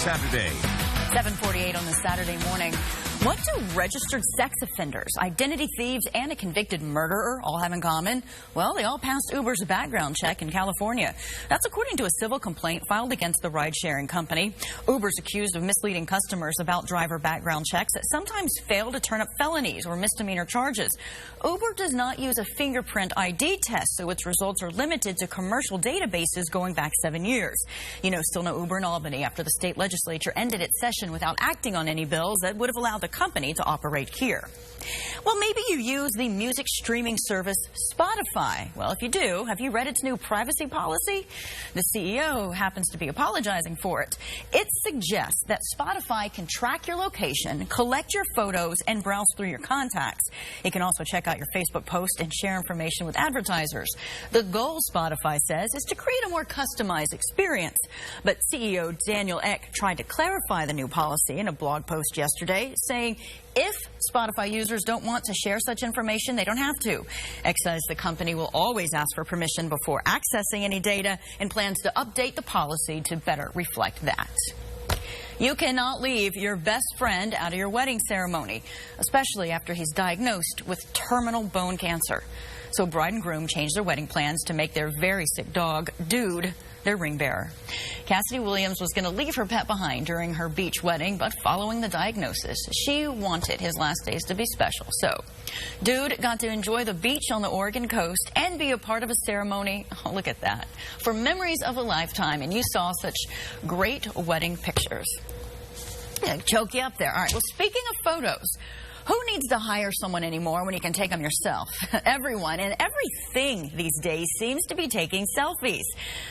Saturday. 7:48 on this Saturday morning. What do registered sex offenders, identity thieves, and a convicted murderer all have in common? Well, they all passed Uber's background check in California. That's according to a civil complaint filed against the ride-sharing company. Uber's accused of misleading customers about driver background checks that sometimes fail to turn up felonies or misdemeanor charges. Uber does not use a fingerprint ID test, so its results are limited to commercial databases going back 7 years. Still no Uber in Albany after the state legislature ended its session without acting on any bills that would have allowed the company to operate here. Well, maybe you use the music streaming service Spotify. Well, if you do, have you read its new privacy policy? The CEO happens to be apologizing for it. It suggests that Spotify can track your location, collect your photos, and browse through your contacts. It can also check out your Facebook post and share information with advertisers. The goal, Spotify says, is to create a more customized experience. But CEO Daniel Ek tried to clarify the new policy in a blog post yesterday, saying if Spotify users don't want to share such information, they don't have to. Ek says the company will always ask for permission before accessing any data and plans to update the policy to better reflect that. You cannot leave your best friend out of your wedding ceremony, especially after he's diagnosed with terminal bone cancer. So bride and groom changed their wedding plans to make their very sick dog, Dude, their ring bearer. Cassidy Williams was going to leave her pet behind during her beach wedding, but following the diagnosis, she wanted his last days to be special. So Dude got to enjoy the beach on the Oregon coast and be a part of a ceremony. Oh, look at that. For memories of a lifetime, and you saw such great wedding pictures. Yeah, choke you up there. All right, well, speaking of photos, who needs to hire someone anymore when you can take them yourself? Everyone and everything these days seems to be taking selfies.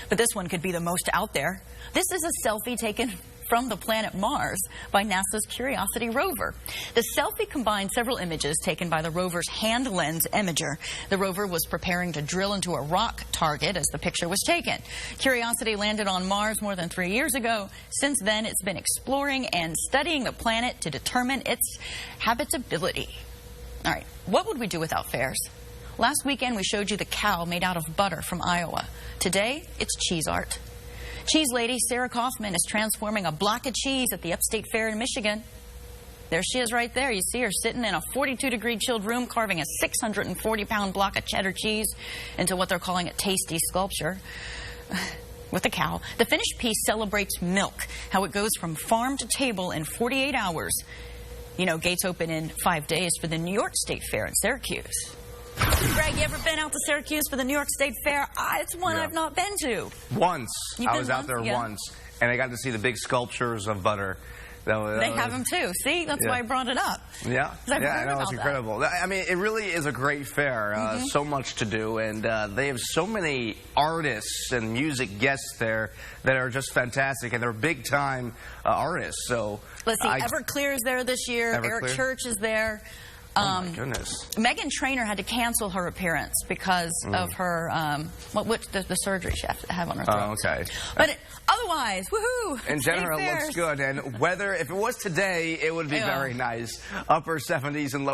But this one could be the most out there. This is a selfie taken from the planet Mars by NASA's Curiosity rover. The selfie combined several images taken by the rover's hand lens imager. The rover was preparing to drill into a rock target as the picture was taken. Curiosity landed on Mars more than 3 years ago. Since then, it's been exploring and studying the planet to determine its habitability. All right, what would we do without fairs? Last weekend, we showed you the cow made out of butter from Iowa. Today, it's cheese art. Cheese lady Sarah Kaufman is transforming a block of cheese at the Upstate Fair in Michigan. There she is right there. You see her sitting in a 42-degree chilled room carving a 640-pound block of cheddar cheese into what they're calling a tasty sculpture with a cow. The finished piece celebrates milk, how it goes from farm to table in 48 hours. Gates open in 5 days for the New York State Fair in Syracuse. Greg, you ever been out to Syracuse for the New York State Fair? It's one I've not been to. Once. I was out there once, and I got to see the big sculptures of butter. They have them too. See, that's why I brought it up. Yeah, it's incredible. I mean, it really is a great fair. So much to do, and they have so many artists and music guests there that are just fantastic, and they're big-time artists. So let's see, Everclear is there this year. Eric Church is there. Oh my goodness. Meghan Trainor had to cancel her appearance because of her, the surgery she had to have on her throat. Oh, okay. But otherwise, woohoo! In general, it looks good. And weather, if it was today, it would be very nice. Upper 70s and low